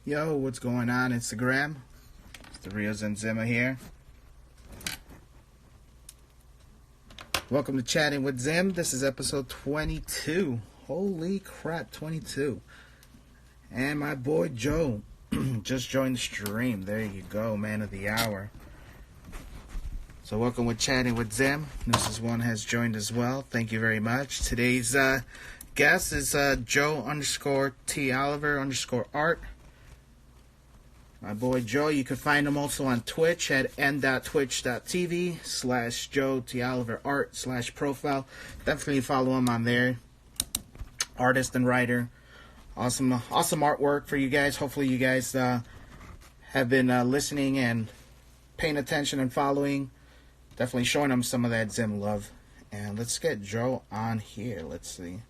Yo, what's going on, Instagram? It's the Real Zenzima here. Welcome to Chatting with Zim. This is episode 22. Holy crap, 22. And my boy Joe just joined the stream. There you go, man of the hour. So welcome with Chatting with Zim. This one has joined as well. Thank you very much. Today's guest is Joe_T_Oliver_art. My boy Joe, you can find him also on Twitch at n.twitch.tv/JoeTOliverArt/profile. Definitely follow him on there. Artist and writer. Awesome artwork for you guys. Hopefully you guys have been listening and paying attention and following. Definitely showing him some of that Zim love. And let's get Joe on here. Let's see.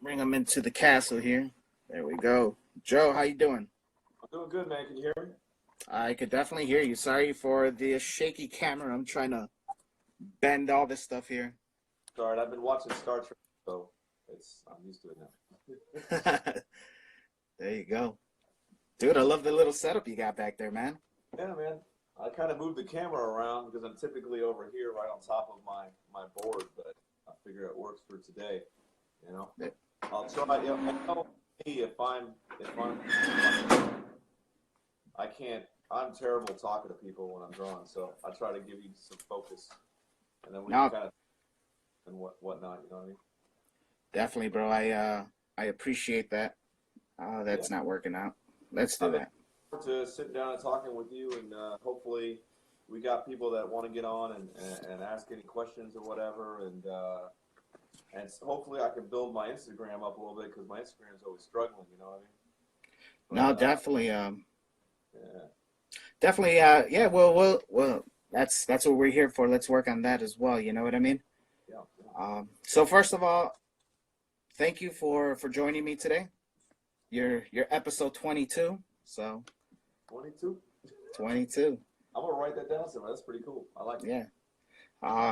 Bring him into the castle here. There we go. Joe, how you doing? I'm doing good, man. Can you hear me? I could definitely hear you. Sorry for the shaky camera. I'm trying to bend all this stuff here. Sorry, I've been watching Star Trek, so I'm used to it now. There you go. Dude, I love the little setup you got back there, man. Yeah, man. I kind of moved the camera around because I'm typically over here right on top of my board, but I figure it works for today, you know? Yeah. I'll try. You know, if I'm terrible talking to people when I'm drawing, so I try to give you some focus, and then we can kind of and whatnot. You know what I mean? Definitely, bro. I appreciate that. That's not working out. Let's do that. To sit down and talking with you, and hopefully we got people that want to get on and ask any questions or whatever, and hopefully I can build my Instagram up a little bit because my Instagram is always struggling. You know what I mean? No, definitely. Definitely. Yeah. Well. That's what we're here for. Let's work on that as well. You know what I mean? Yeah. So first of all, thank you for joining me today. Your episode 22. So. 22. 22. I'm gonna write that down somewhere. That's pretty cool. I like it. Yeah.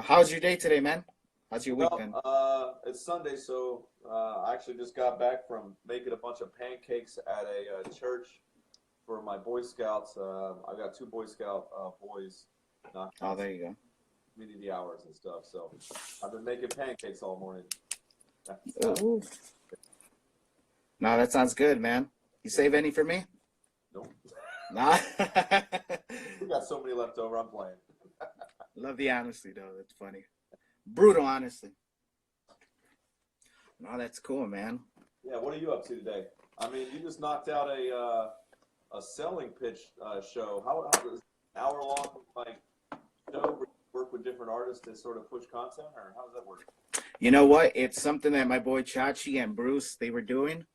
How's your day today, man? How's your weekend? It's Sunday, so I actually just got back from making a bunch of pancakes at a church for my Boy Scouts. I've got 2 Boy Scout boys. Oh, there you go. Meeting the hours and stuff. So I've been making pancakes all morning. Ooh. No, that sounds good, man. You save any for me? Nope. Nah. We got so many left over. I'm playing. Love the honesty, though. That's funny. Brutal honesty. No, that's cool, man. Yeah, what are you up to today? I mean, you just knocked out a selling pitch show. How is an hour-long show where you work with different artists to sort of push content, or how does that work? You know what? It's something that my boy Chachi and Bruce, they were doing.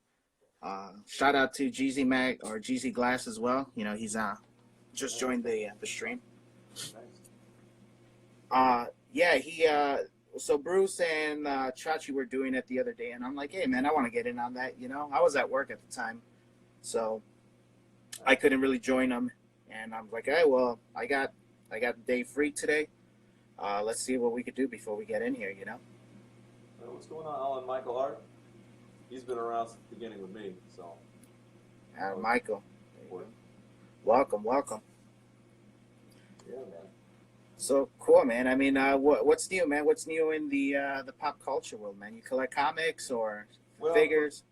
Shout out to Jeezy Mag or Jeezy Glass as well. You know, he's just joined the stream. Nice. Yeah, so Bruce and Chachi were doing it the other day, and I'm like, hey man, I want to get in on that. You know, I was at work at the time, so I couldn't really join them, and I'm like, hey, well, I got the day free today. Let's see what we could do before we get in here. You know. What's going on, Alan Michael Art? He's been around since the beginning with me, so. Michael, welcome. Yeah, man. So cool, man. I mean, what's new, man? What's new in the pop culture world, man? You collect comics or figures?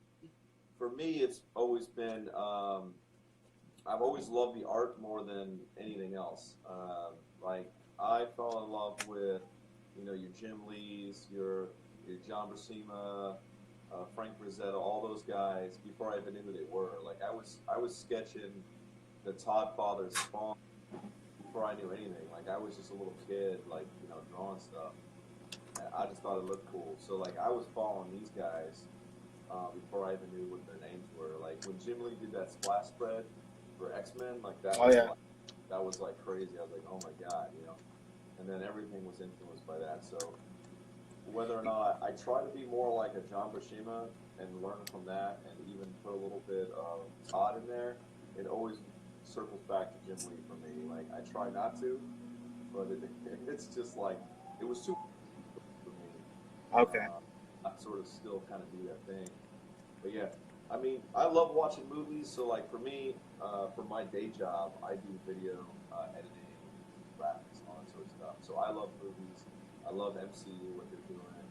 For me, it's always been. I've always loved the art more than anything else. I fell in love with, your Jim Lees, your John Buscema, Frank Frazetta, all those guys before I even knew who they were. Like I was sketching the Todd Father Spawn before I knew anything. Like I was just a little kid, drawing stuff. And I just thought it looked cool. So I was following these guys before I even knew what their names were. Like when Jim Lee did that splash spread for X-Men, that was crazy. I was like, oh my god, And then everything was influenced by that. So whether or not I try to be more like a John Buscema and learn from that, and even put a little bit of Todd in there, it always circles back to Jim Lee for me. I try not to, but it's just it was too for me. Okay. I sort of still kind of do that thing. But yeah, I mean, I love watching movies. So like for me, for my day job, I do video editing, graphics, all that sort of stuff. So I love movies. I love MCU, what they're doing.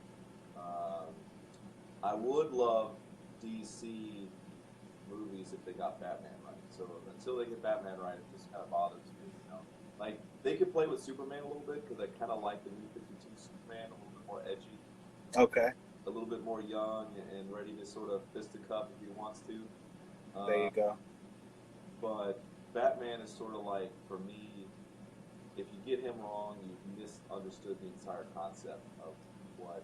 Um, I would love DC movies if they got Batman right. So until they get Batman right, it just kind of bothers me. Like they could play with Superman a little bit because I kind of like the new 52 Superman, a little bit more edgy, Okay. a little bit more young and ready to sort of fist a cup if he wants to. There you Uh, go. but Batman is sort of like, for me, if you get him wrong, you've misunderstood the entire concept of what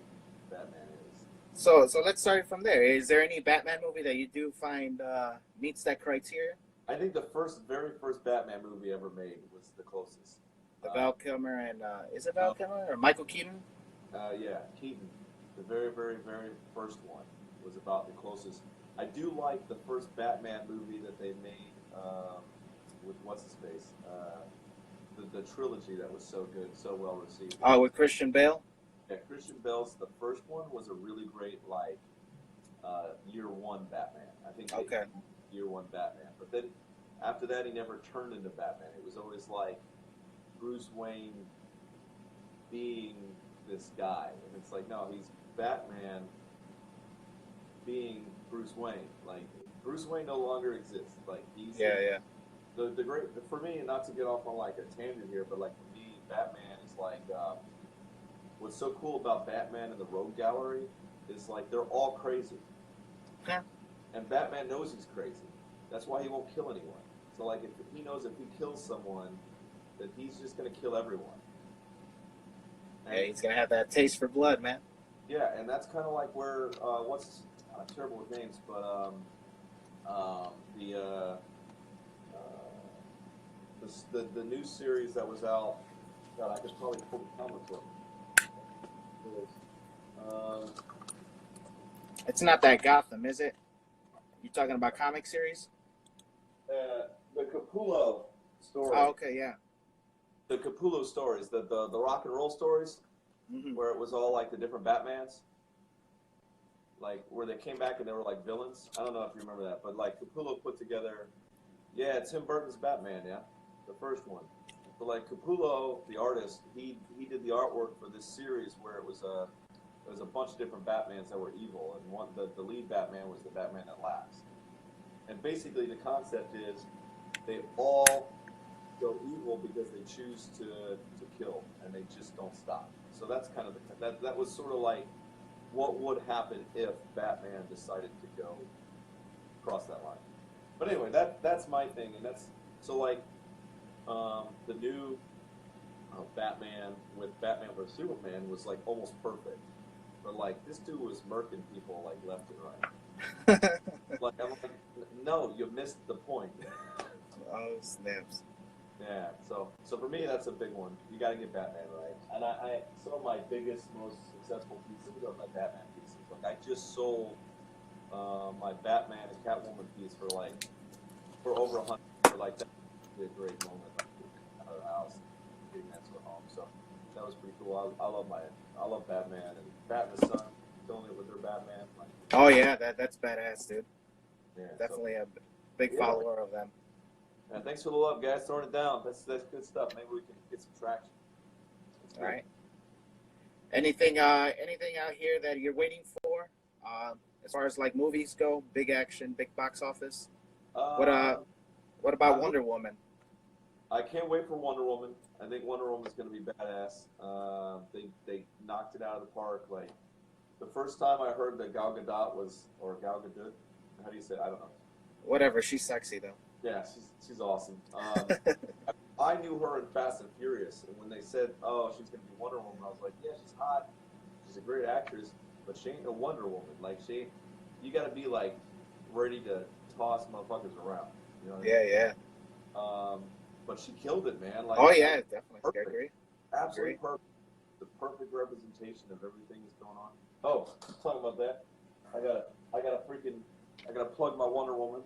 Batman is. So let's start from there. Is there any Batman movie that you do find meets that criteria? I think the very first Batman movie ever made was the closest. The Uh, Val Kilmer and is it Val no, Kilmer or Michael Keaton? yeah, Keaton. The very, very, very first one was about the closest. I do like the first Batman movie that they made with what's his face, the trilogy that was so good, so well received. Oh, with Christian Bale. Yeah, Christian Bale's the first one was a really great like year one Batman. I think they Okay. year one Batman, but then after that he never turned into Batman. It was always like Bruce Wayne being this guy, and it's like no, he's Batman being Bruce Wayne. Like Bruce Wayne no longer exists. Like he's Yeah. the great for me. Not to get off on like a tangent here, but like for me, Batman is like what's so cool about Batman and the Rogue Gallery is like they're all crazy, Yeah. and Batman knows he's crazy. That's why he won't kill anyone. So like if he knows if he kills someone, that he's just gonna kill everyone. Yeah, And he's gonna have that taste for blood, man. yeah, and that's kind of like where what's terrible with names, but the the new series that was out. God, I could probably pull the comic book. Um, It's not that Gotham, is it? You talking about comic series? the Capullo story. Oh, okay, yeah. The Capullo stories, the rock and roll stories, Hmm. where it was all like the different Batmans, like where they came back and they were like villains. I don't know if you remember that, but like Capullo put together, yeah, Tim Burton's Batman, yeah, the first one. But like Capullo, the artist, he did the artwork for this series where it was a bunch of different Batmans that were evil, and one the lead Batman was the Batman that laughs. And basically, the concept is they all go evil because they choose to kill, and they just don't stop. So that's kind of that was sort of like what would happen if Batman decided to go cross that line. But anyway, that's my thing, and that's so like the new Batman with Batman vs Superman was like almost perfect, but like this dude was murking people like left and right. Like I'm like, no, you missed the point. Oh, snaps. Yeah, so for me that's a big one. You got to get Batman right. And I some of my biggest, most successful pieces are my Batman pieces. Like I just sold my Batman and Catwoman piece for over 100. Like that would be a great moment. Like, out of the house, getting that to a home. So that was pretty cool. I love Batman and Batman's son killing it with their Batman. Like, Oh yeah, that's badass, dude. yeah, Definitely a big Yeah. follower of them. And thanks for the love, guys. Throwing it down. That's good stuff. Maybe we can get some traction. That's All right. Anything out here that you're waiting for? As far as like movies go, big action, big box office. What about I'm Wonder Woman? I can't wait for Wonder Woman. I think Wonder Woman's going to be badass. They knocked it out of the park. Like the first time I heard that Gal Gadot or Gal Gadot, how do you say it? I don't know. Whatever, she's sexy though. Yeah, she's awesome. I knew her in Fast and Furious, and when they said, "Oh, she's going to be Wonder Woman," I was like, "Yeah, she's hot. She's a great actress, but she ain't no Wonder Woman. Like you got to be like ready to toss motherfuckers around." You know what I mean? Yeah. But she killed it, man. Like, Oh yeah, definitely. I perfect. agree. Absolutely perfect. The perfect representation of everything that's going on. Oh, talking about that, I gotta plug my Wonder Woman.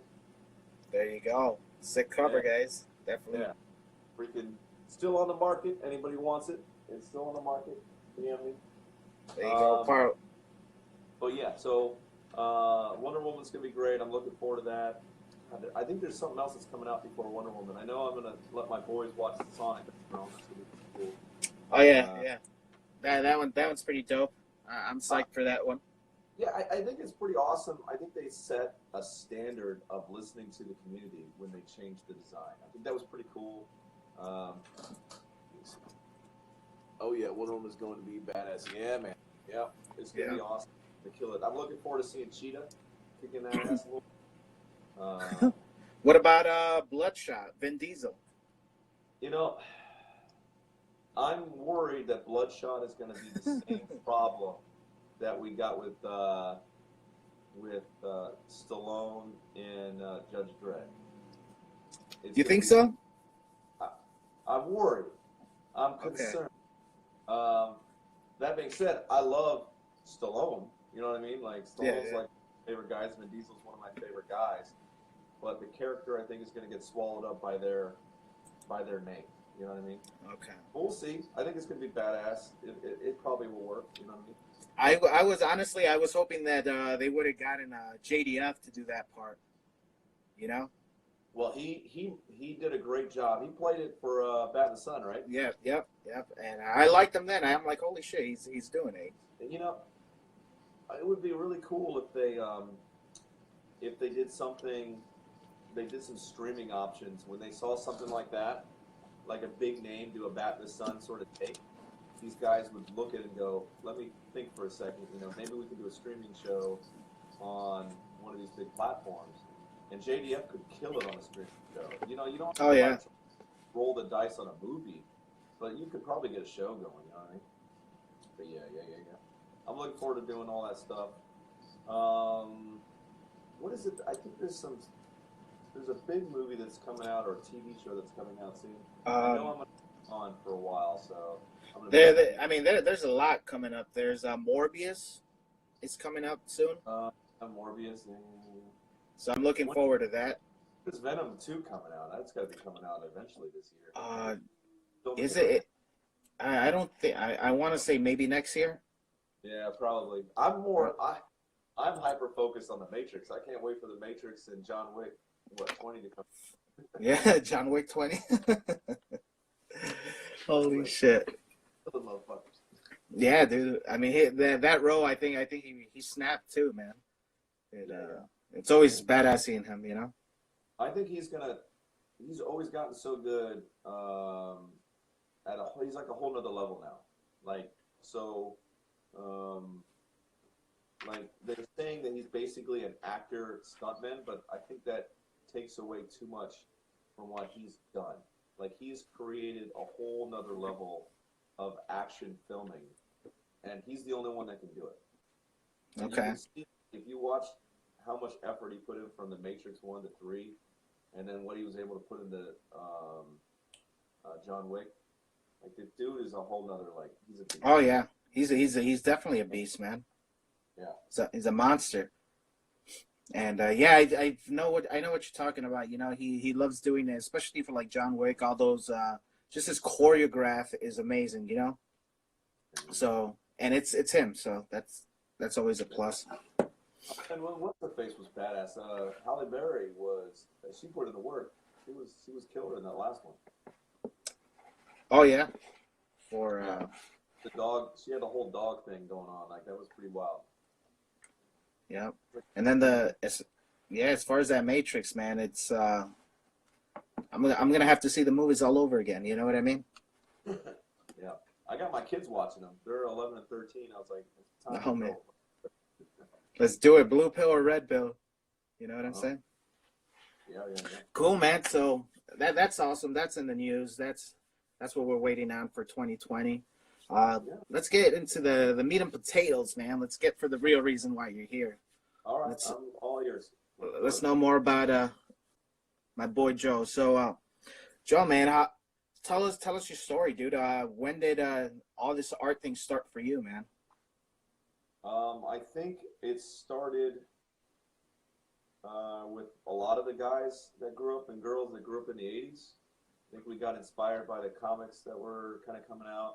There you go. Sick cover, guys. Definitely. Yeah, freaking still on the market. Anybody wants it? It's still on the market. DM me. There you go. but yeah, so Wonder Woman's gonna be great. I'm looking forward to that. I think there's something else that's coming out before Wonder Woman. I know I'm gonna let my boys watch the Sonic film. That's gonna be cool. Oh yeah, yeah. That one's pretty dope. I'm Uh, psyched for that one. yeah, I think it's pretty awesome. I think they set a standard of listening to the community when they changed the design. I think that was pretty cool. Um, oh yeah, Wonder Woman's going to be badass. Yeah, man. Yeah, it's gonna Yeah. be awesome to kill it. I'm looking forward to seeing Cheetah kicking that ass a little. Uh, What about Bloodshot, Vin Diesel? you know, I'm worried that Bloodshot is going to be the same problem that we got with Stallone in Judge Dredd. It's You going to think be. so? I, I'm worried. I'm Okay. concerned. Um, that being said, I love Stallone. You know what I mean? Like Yeah, Stallone's yeah. like my favorite guys. Vin Diesel's one of my favorite guys. But the character, I think, is going to get swallowed up by their name. You know what I mean? Okay. We'll see. I think it's going to be badass. It probably will work. You know what I mean? I was honestly I was hoping that they would have gotten JDF to do that part. You know? Well, he did a great job. He played it for Bat and the Sun, right? Yep, yep, yep. And I liked him then. I'm like, holy shit, he's doing it. And, it would be really cool if they did something. They did some streaming options when they saw something like that, like a big name do a Bat in the Sun sort of take. These guys would look at it and go, "Let me think for a second. Maybe we can do a streaming show on one of these big platforms." And JDF could kill it on a streaming show. You don't have Oh to yeah. roll the dice on a movie, but you could probably get a show going. You know what I mean? But yeah. I'm looking forward to doing all that stuff. What is it? I think there's a big movie that's coming out or a TV show that's coming out soon. I know I'm gonna be on for a while, so I'm gonna I mean, there's a lot coming up. There's Morbius. It's coming up soon. Morbius. So I'm looking forward to that. There's Venom 2 coming out. That's got to be coming out eventually this year. Is it? I don't think. I want to say maybe next year. Yeah, probably. I'm hyper focused on the Matrix. I can't wait for the Matrix and John Wick. 20 to come? Yeah, John Wick 20. Holy shit. The motherfuckers. Yeah, dude. I mean, that role, I think he snapped too, man. It's always badass seeing him, you know. I think he's always gotten so good. He's like a whole nother level now. Like so, like they're saying that he's basically an actor stuntman, but I think that takes away too much from what he's done. Like he's created a whole nother level of action filming, and he's the only one that can do it. And Okay. you can see, if you watch how much effort he put in from the Matrix 1 to 3, and then what he was able to put into John Wick, like the dude is a whole nother he's a beast. Oh yeah, he's definitely a beast, man. Yeah. He's a monster. And yeah, I know what you're talking about. You know, he loves doing it, especially for like John Wick. All those, just his choreograph is amazing. You know, so and it's him. So that's always a plus. And what's her face was badass. Halle Berry she put in the work. She was killer in that last one. Oh yeah, for the dog. She had the whole dog thing going on. Like that was pretty wild. Yeah, and then as far as that Matrix, man, it's I'm gonna have to see the movies all over again. You know what I mean? Yeah, I got my kids watching them. They're 11 and 13. I was like, it's time Oh to man, go. let's do it. Blue pill or red pill? You know what I'm saying? Yeah. Cool, man. So that's awesome. That's in the news. That's what we're waiting on for 2020. Let's get into the meat and potatoes, man. Let's get for the real reason why you're here. All right, I'm all ears. Let's know more about my boy Joe. So, Joe, man, tell us your story, dude. When did all this art thing start for you, man? I think it started with a lot of the guys that grew up and girls that grew up in the 80s. I think we got inspired by the comics that were kind of coming out.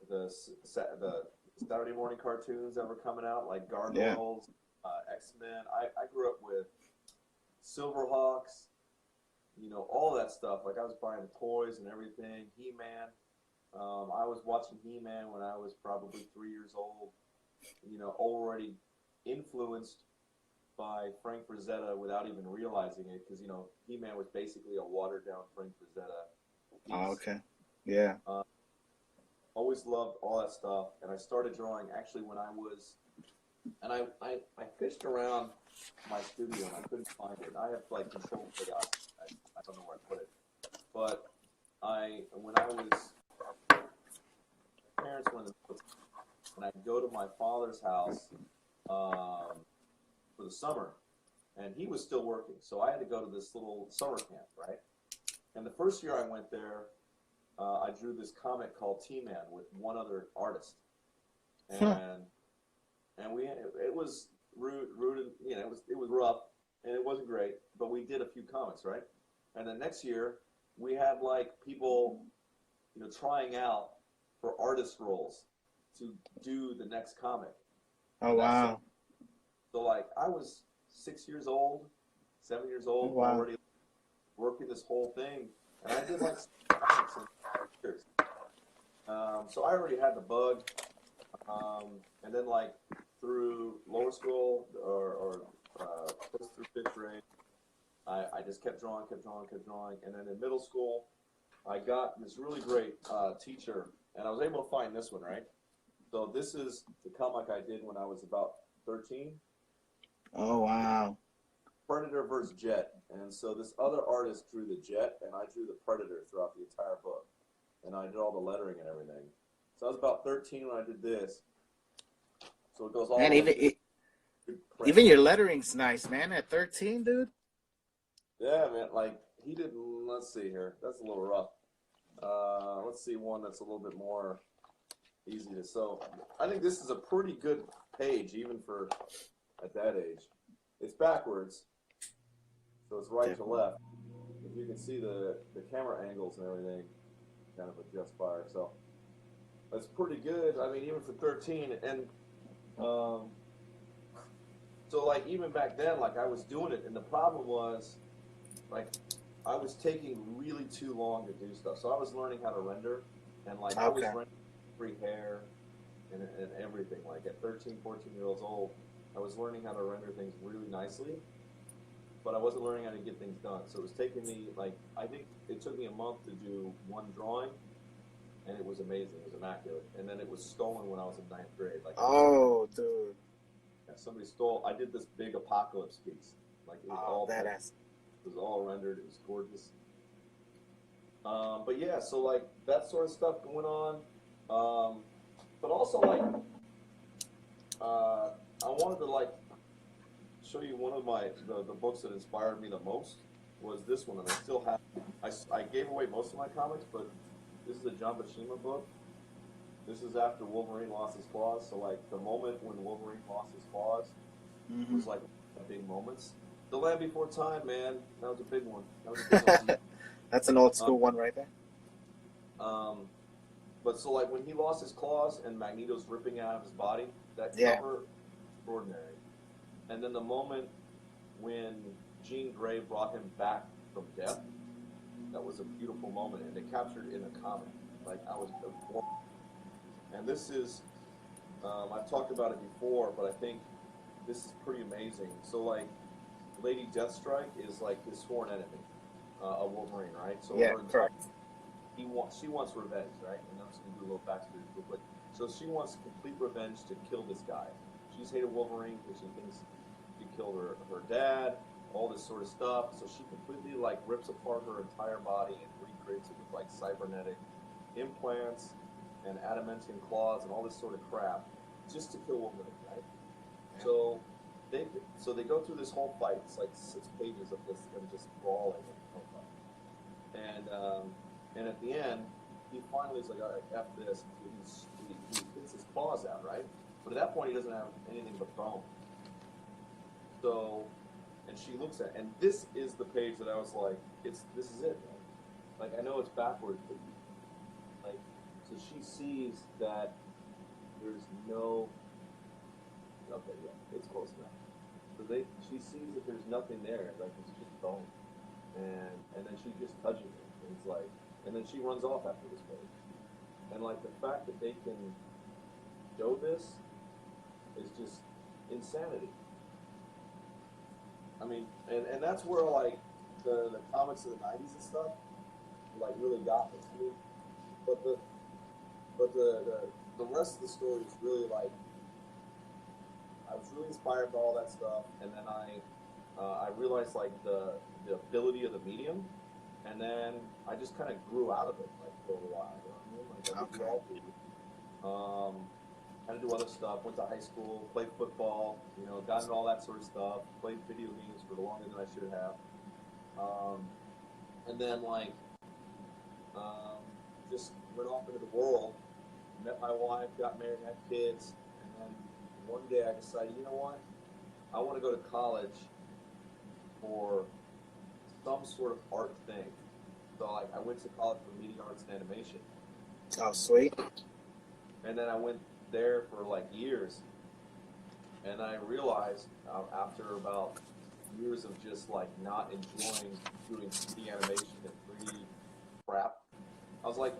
The Saturday morning cartoons that were coming out, like Yeah. Gargoyles, X-Men. I grew up with Silverhawks, all that stuff. Like I was buying the toys and everything. He-Man. I was watching He-Man when I was probably 3 years old. Already influenced by Frank Frazetta without even realizing it, because He-Man was basically a watered down Frank Frazetta Oh, piece. okay. Yeah. Always loved all that stuff, and I started drawing actually when I was, and I fished around my studio and I couldn't find it. I have like controlled chaos. I don't know where I put it, but when I was, my parents were in the military, and I'd go to my father's house for the summer, and he was still working, so I had to go to this little summer camp, right? And the first year I went there, I drew this comic called T-Man with one other artist, Huh. and it was rude, and it was rough, and it wasn't great, but we did a few comics, right? And then next year we had like people, trying out for artist roles to do the next comic. Oh, And that's wow. so like I was 6 years old, 7 years Oh, old, wow. already working this whole thing, and I did like 6 comics in 2 years. So I already had the bug, and then like through lower school or close through fifth grade, I just kept drawing, and then in middle school, I got this really great teacher, and I was able to find this one, right? So this is the comic I did when I was about 13, Oh, wow. Predator versus Jet. And so this other artist drew the Jet, and I drew the Predator throughout the entire book. And I did all the lettering and everything. So I was about 13 when I did this. So it goes all Man, the way even to this print. even your lettering's nice, man. At 13, dude. Yeah, man. Like, he didn't, let's see here. That's a little rough. Let's see one that's a little bit more easy to sew. I think this is a pretty good page, even for at that age. It's backwards, so it's right to left. If you can see the camera angles and everything, kind of adjust fire. So that's pretty good. I mean, even for 13, and um, so like even back then, like I was doing it, and the problem was like I was taking really too long to do stuff. So I was learning how to render, and like I was Okay. rendering free hair and everything. Like at 13, 14 years old, I was learning how to render things really nicely, but I wasn't learning how to get things done. So it was taking me like I think it took me a month to do one drawing, and it was amazing. It was immaculate. And then it was stolen when I was in ninth grade. Like Oh, dude. somebody stole. I did this big apocalypse piece. Like it was Oh, all that it ass. was all rendered. It was gorgeous. But yeah, so like that sort of stuff going on. But also like I wanted to like show you one of the books that inspired me the most was this one, and I still have. I gave away most of my comics, but this is a John Buscema book. This is after Wolverine lost his claws. So like the moment when Wolverine lost his claws Mm-hmm. was like big moments. The Land Before Time, man, that was a big one. That was a big one to me. That's an old Um, school one right there. um, but so like when he lost his claws and Magneto's ripping out of his body, that Yeah. cover extraordinary. And then the moment when Jean Grey brought him back from death, that was a beautiful moment, and they captured it in a comic. Like I was, and this is, I've talked about it before, but I think this is pretty amazing. So like, Lady Deathstrike is like his sworn enemy, a Wolverine, right? So Yeah, her entire correct. she wants revenge, right? And I'm just gonna do a little backstory real quick. So she wants complete revenge to kill this guy. She's hated Wolverine because she thinks he killed her dad, all this sort of stuff. So she completely like rips apart her entire body and recreates it with like cybernetic implants and adamantium claws and all this sort of crap just to kill Wolverine, right? So they they go through this whole fight. It's like 6 pages of this them just brawling and at the end he finally is like, all right, after this, he gets his claws out, right? But at that point he doesn't have anything but bone. So, and she looks at, and this is the page that I was like, this is it, man. Like I know it's backwards, but like, so she sees that there's no, okay, yeah, it's close enough. So she sees that there's nothing there, like it's just bone, and then she just touches it, and it's like, and then she runs off after this page, and like the fact that they can show this is just insanity. I mean, and that's where like the comics of the '90s and stuff like really got me. I mean, but the rest of the story is really like I was really inspired by all that stuff, and then I realized like the ability of the medium, and then I just kind of grew out of it like for a while. You know what I mean? Like I think we all do. Had to do other stuff. Went to high school, played football. You know, got into all that sort of stuff. Played video games for longer than I should have. And then like just went off into the world. Met my wife, got married, had kids, and then one day I decided, you know what? I want to go to college for some sort of art thing. So like I went to college for media arts and animation. Oh, sweet. And then I went there for like years, and I realized after about years of just like not enjoying doing 3D animation and 3D crap, I was like,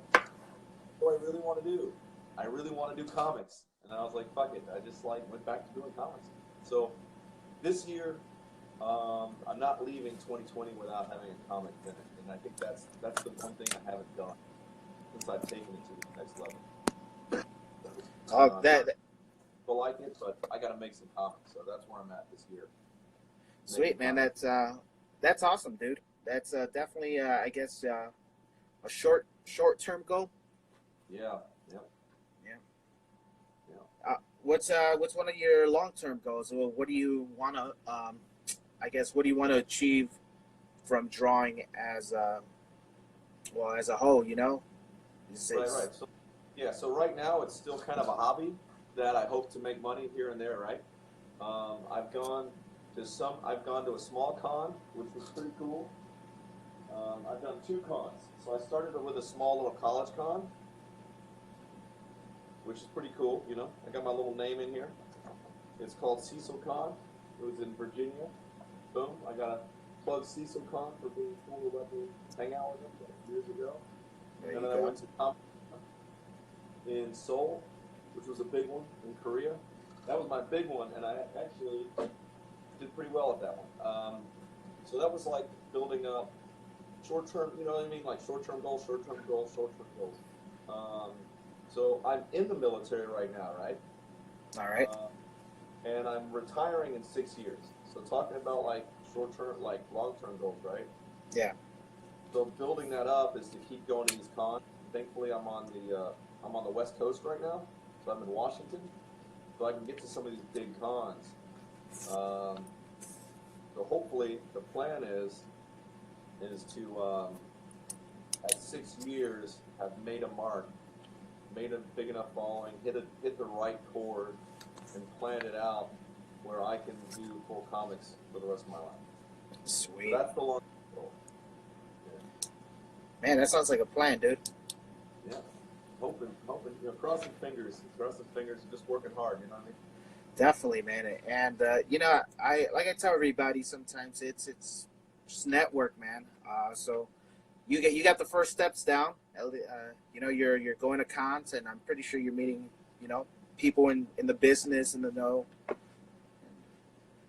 what do I really want to do? I really want to do comics. And I was like, fuck it. I just like went back to doing comics. So this year, I'm not leaving 2020 without having a comic finish. And I think that's the one thing I haven't done since I've taken it to the next level. People like it, but I got to make some comics. So that's where I'm at this year. Sweet, man. That's awesome, dude. That's definitely, I guess, a short-term goal. Yeah. What's one of your long-term goals? Well, what do you want to, I guess, what do you want to achieve from drawing as a whole? You know, Right. So right now it's still kind of a hobby that I hope to make money here and there. Right. I've gone to a small con, which was pretty cool. I've done 2 cons. So I started with a small little college con, which is pretty cool, you know. I got my little name in here. It's called Cecil Con. It was in Virginia. Boom. I got to plug Cecil Con for being cool to let me hang out with them years ago. And then I went to Comic in Seoul, which was a big one in Korea. That was my big one, and I actually did pretty well at that one. So that was like building up short-term, you know what I mean? Like short-term goals, short-term goals, short-term goals. So I'm in the military right now, right? All right. And I'm retiring in 6 years. So talking about like short-term, like long-term goals, right? Yeah. So building that up is to keep going to these cons. Thankfully, I'm on the West Coast right now, so I'm in Washington, so I can get to some of these big cons. So hopefully, the plan is to at 6 years have made a mark, made a big enough following, hit the right chord, and plan it out where I can do full comics for the rest of my life. Sweet. So that's the long goal. Yeah. Man, that sounds like a plan, dude. Yeah. Hoping, you know, crossing fingers, just working hard, you know what I mean? Definitely, man. And you know, I tell everybody sometimes it's just network, man. So you got the first steps down. You know, you're going to cons, and I'm pretty sure you're meeting, you know, people in the business in the know.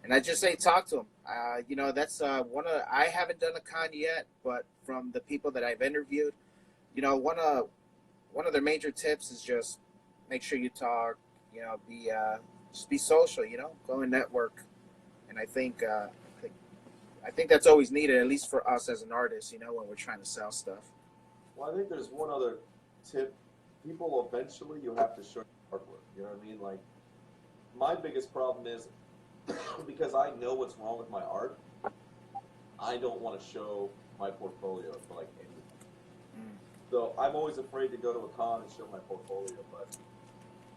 And I just say talk to them. You know, that's I haven't done a con yet, but from the people that I've interviewed, you know, one of their major tips is just make sure you talk. You know, just be social. You know, go and network. And I think that's always needed, at least for us as an artist. You know, when we're trying to sell stuff. Well, I think there's one other tip. People eventually you have to show your artwork. You know what I mean? Like my biggest problem is because I know what's wrong with my art. I don't want to show my portfolio to like anyone. So I'm always afraid to go to a con and show my portfolio. But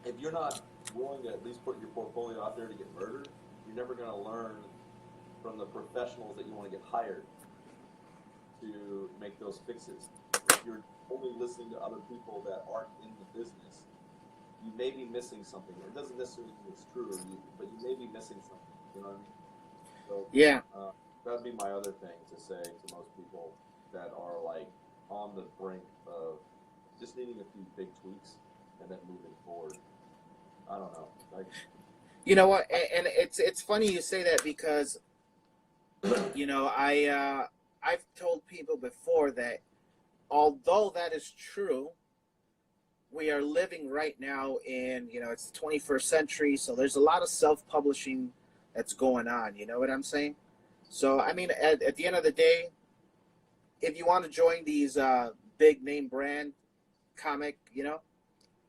if you're not willing to at least put your portfolio out there to get murdered, you're never going to learn from the professionals that you want to get hired to make those fixes. If you're only listening to other people that aren't in the business, you may be missing something. It doesn't necessarily mean it's true, but you may be missing something. You know what I mean? So Yeah. that'd be my other thing to say to most people that are like on the brink of just needing a few big tweaks and then moving forward. I don't know. Like, You know what? And it's funny you say that because I've told people before that although that is true, we are living right now in it's the 21st century, so there's a lot of self-publishing that's going on. You know what I'm saying? So I mean, at the end of the day, if you want to join these big name brand comic,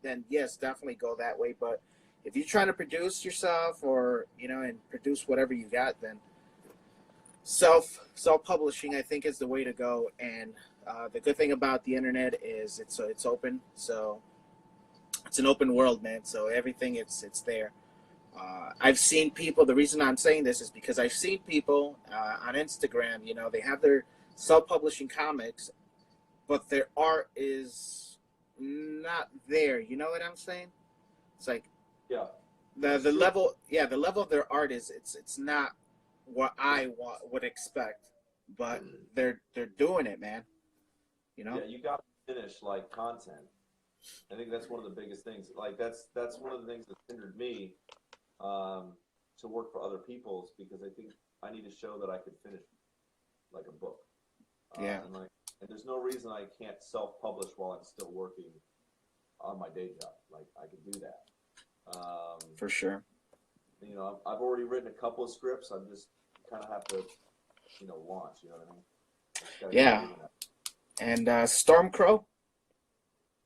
then yes, definitely go that way. But if you're trying to produce yourself or and produce whatever you got, then self publishing I think is the way to go. And the good thing about the internet is it's open, so it's an open world, man. So everything it's there. I've seen people. The reason I'm saying this is because I've seen people on Instagram. They have their self-publishing comics, but their art is not there. You know what I'm saying? It's like yeah, the level. Yeah, the level of their art is it's not what I would expect, but they're doing it, man. Yeah, you got to finish like content. I think that's one of the biggest things. Like that's one of the things that hindered me to work for other people's because I think I need to show that I could finish like a book. Yeah. And there's no reason I can't self-publish while I'm still working on my day job. Like I can do that. For sure. I've already written a couple of scripts. I'm just kind of have to, launch. You know what I mean? Yeah. And Stormcrow?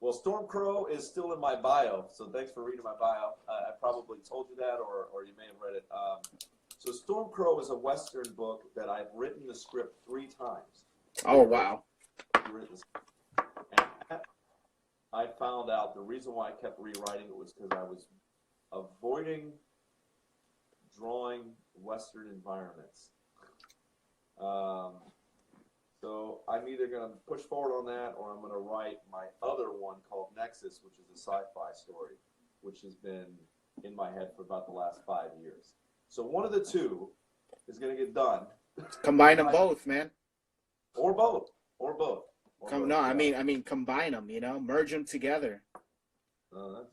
Well, Stormcrow is still in my bio, so thanks for reading my bio. I probably told you that, or you may have read it. So Stormcrow is a Western book that I've written the script 3 times. Oh, wow. And I found out the reason why I kept rewriting it was because I was avoiding drawing Western environments. So I'm either going to push forward on that or I'm going to write my other one called Nexus, which is a sci-fi story, which has been in my head for about the last 5 years. So one of the two is going to get done. Combine them both, man. Or both. I mean, combine them, merge them together. That's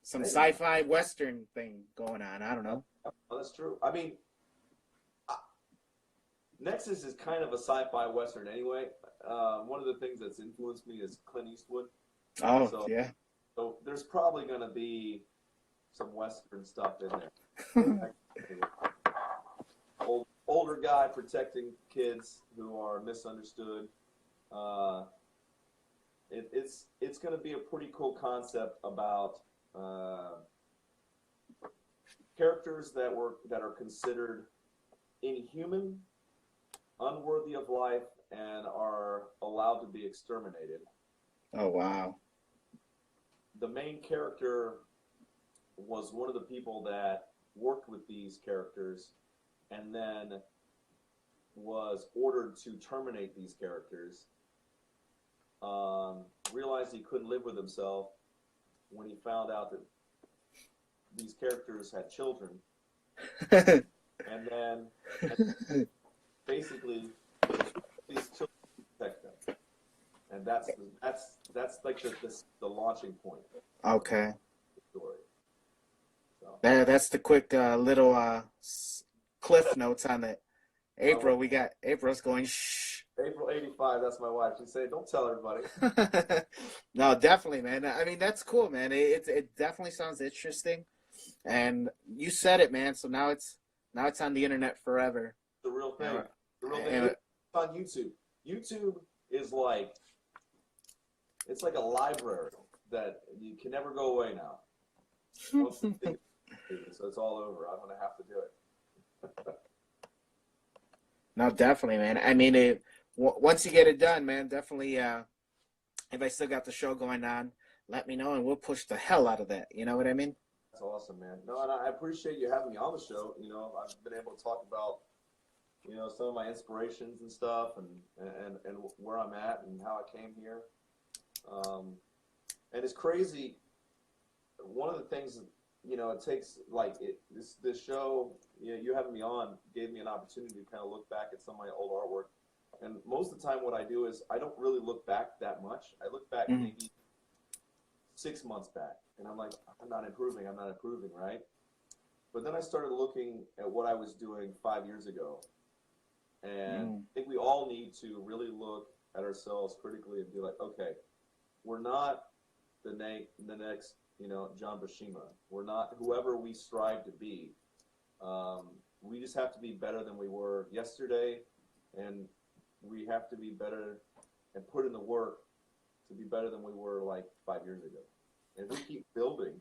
some sci-fi Western thing going on. I don't know. That's true. I mean, Nexus is kind of a sci-fi Western anyway. One of the things that's influenced me is Clint Eastwood. Oh, yeah. So there's probably going to be some Western stuff in there. Older guy protecting kids who are misunderstood. It's going to be a pretty cool concept about characters that are considered inhuman, unworthy of life, and are allowed to be exterminated. Oh, wow. The main character was one of the people that worked with these characters and then was ordered to terminate these characters. Realized he couldn't live with himself when he found out that these characters had children. And then basically these children protect them. And that's like the launching point. Okay. Of the story. So. That's the quick little cliff notes on it. April, we got April's going shh. April 85, that's my wife. She said, "Don't tell everybody." No, definitely, man. I mean, that's cool, man. It definitely sounds interesting. And you said it, man. So now it's on the internet forever. The real thing. The real thing. It's on YouTube. YouTube is like a library that you can never go away now. So it's all over. I'm gonna have to do it. No, definitely, man. I mean, once you get it done, man, definitely. If I still got the show going on, let me know, and we'll push the hell out of that. You know what I mean? That's awesome, man. No, and I appreciate you having me on the show. I've been able to talk about, some of my inspirations and stuff, and where I'm at and how I came here. And it's crazy. one of the things, it takes like this show, you having me on gave me an opportunity to kind of look back at some of my old artwork. And most of the time what I do is I don't really look back that much. I look back maybe 6 months back, and I'm like, I'm not improving, right? But then I started looking at what I was doing 5 years ago. And I think we all need to really look at ourselves critically and be like, okay, we're not the next, John Bashima. We're not whoever we strive to be. We just have to be better than we were yesterday, and we have to be better and put in the work to be better than we were like 5 years ago. And if we keep building,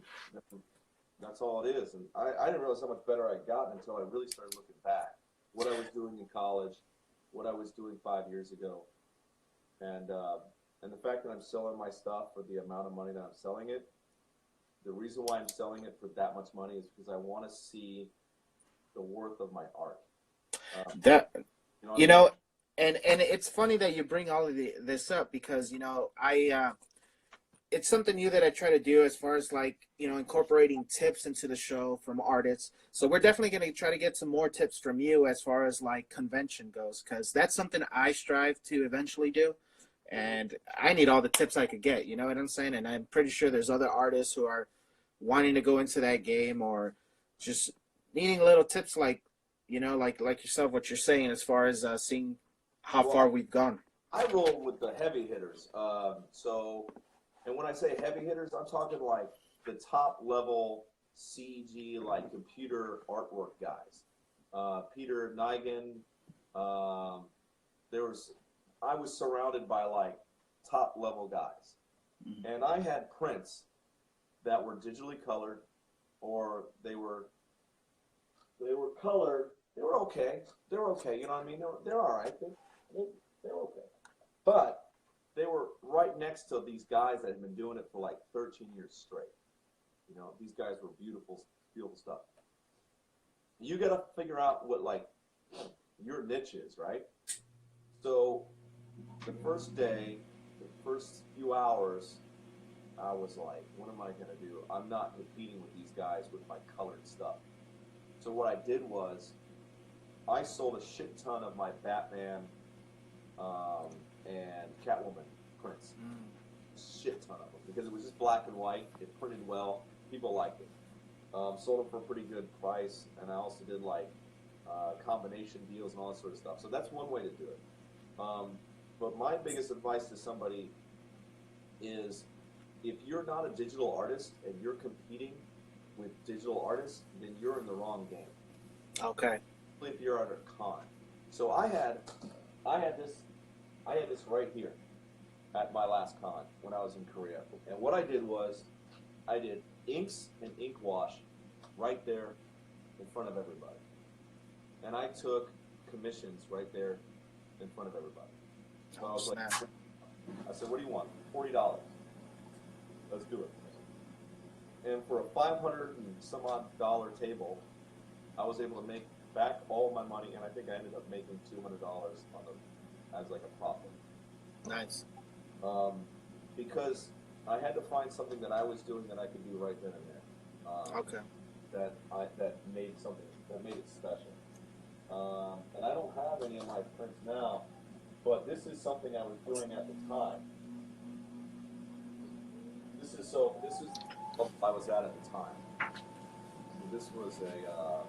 that's all it is. And I didn't realize how much better I got until I really started looking back. What I was doing in college, what I was doing 5 years ago. And the fact that I'm selling my stuff for the amount of money that I'm selling it, the reason why I'm selling it for that much money is because I want to see the worth of my art. And it's funny that you bring all of this up because, it's something new that I try to do as far as like, incorporating tips into the show from artists. So we're definitely going to try to get some more tips from you as far as like convention goes, because that's something I strive to eventually do. And I need all the tips I could get, you know what I'm saying? And I'm pretty sure there's other artists who are wanting to go into that game or just needing little tips like, like yourself, what you're saying as far as seeing how far we've gone. I roll with the heavy hitters. And when I say heavy hitters, I'm talking like the top level CG, like computer artwork guys. Peter Nigan. I was surrounded by like top level guys, and I had prints that were digitally colored, or they were colored. They were okay. They're okay. You know what I mean? They're all right. They're okay. But they were right next to these guys that had been doing it for like 13 years straight. These guys were beautiful, beautiful stuff. You got to figure out what like your niche is, right? So the first day, the first few hours, I was like, what am I going to do? I'm not competing with these guys with my colored stuff. So what I did was I sold a shit ton of my Batman and Catwoman prints. Shit ton of them. Because it was just black and white. It printed well. People liked it. Sold them for a pretty good price. And I also did like combination deals and all that sort of stuff. So that's one way to do it. But my biggest advice to somebody is if you're not a digital artist and you're competing with digital artists, then you're in the wrong game. Okay. If you're at a con. So I had this right here at my last con when I was in Korea. And what I did was I did inks and ink wash right there in front of everybody. And I took commissions right there in front of everybody. So I was like, I said, what do you want? $40. Let's do it. And for a $500 and some odd dollar table, I was able to make back all my money, and I think I ended up making $200 as like a profit. Nice. Because I had to find something that I was doing that I could do right then and there. Okay. That made it special. And I don't have any of my prints now, but this is something I was doing at the time. This is what I was at the time. So this was a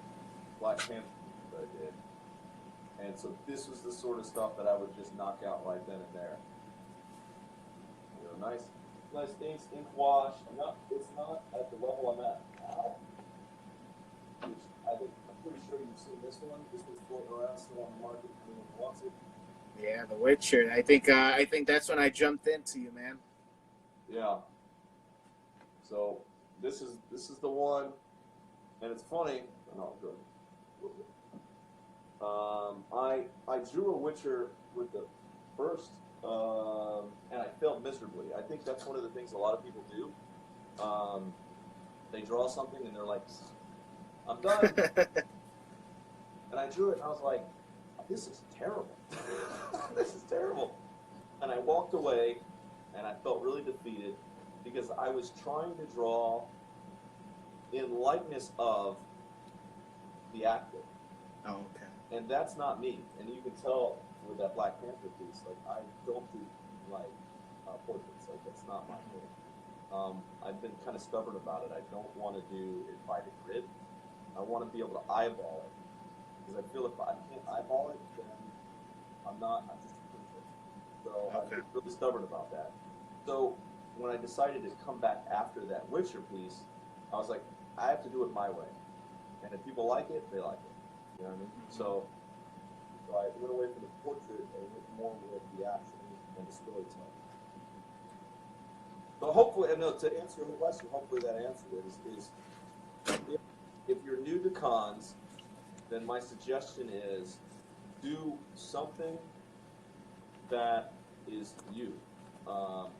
Black Panther that I did. And so this was the sort of stuff that I would just knock out right then and there. Nice inks, ink wash. It's not at the level I'm at now. Which I'm pretty sure you've seen this one. This one's floating around still on the market. Anyone wants it? Yeah, The Witcher. I think that's when I jumped into you, man. Yeah. So this is the one, and it's funny. Oh, good. I drew a Witcher with the first, and I failed miserably. I think that's one of the things a lot of people do. They draw something and they're like, I'm done. And I drew it and I was like, this is terrible. This is terrible. And I walked away and I felt really defeated because I was trying to draw in likeness of the actor. Oh, okay. And that's not me. And you can tell with that Black Panther piece, like I don't do like portraits. Like that's not my thing. I've been kind of stubborn about it. I don't want to do it by the grid. I want to be able to eyeball it because I feel if I can't eyeball it, then I'm just a printer. So I've been really stubborn about that. So when I decided to come back after that Witcher piece, I was like, I have to do it my way. And if people like it, they like it. You know what I mean? So I went away from the portrait and went more with the action and the storytelling. So hopefully, and no, to answer your question, hopefully that answer is if you're new to cons, then my suggestion is do something that is you,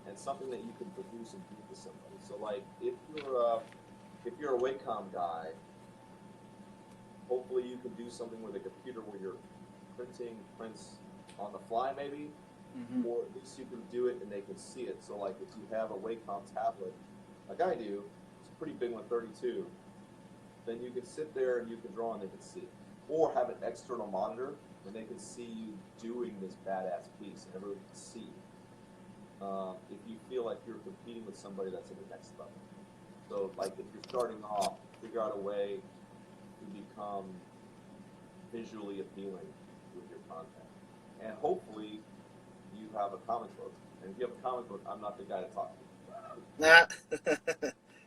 and something that you can produce and give to somebody. So like if you're a Wacom guy, hopefully you can do something with a computer where you're printing prints on the fly maybe, or at least you can do it and they can see it. So like if you have a Wacom tablet, like I do, it's a pretty big one, 32, then you can sit there and you can draw and they can see it. Or have an external monitor and they can see you doing this badass piece and everyone can see you. If you feel like you're competing with somebody that's at the next level. So like if you're starting off, figure out a way to become visually appealing with your content. And hopefully you have a comic book. And if you have a comic book, I'm not the guy to talk to.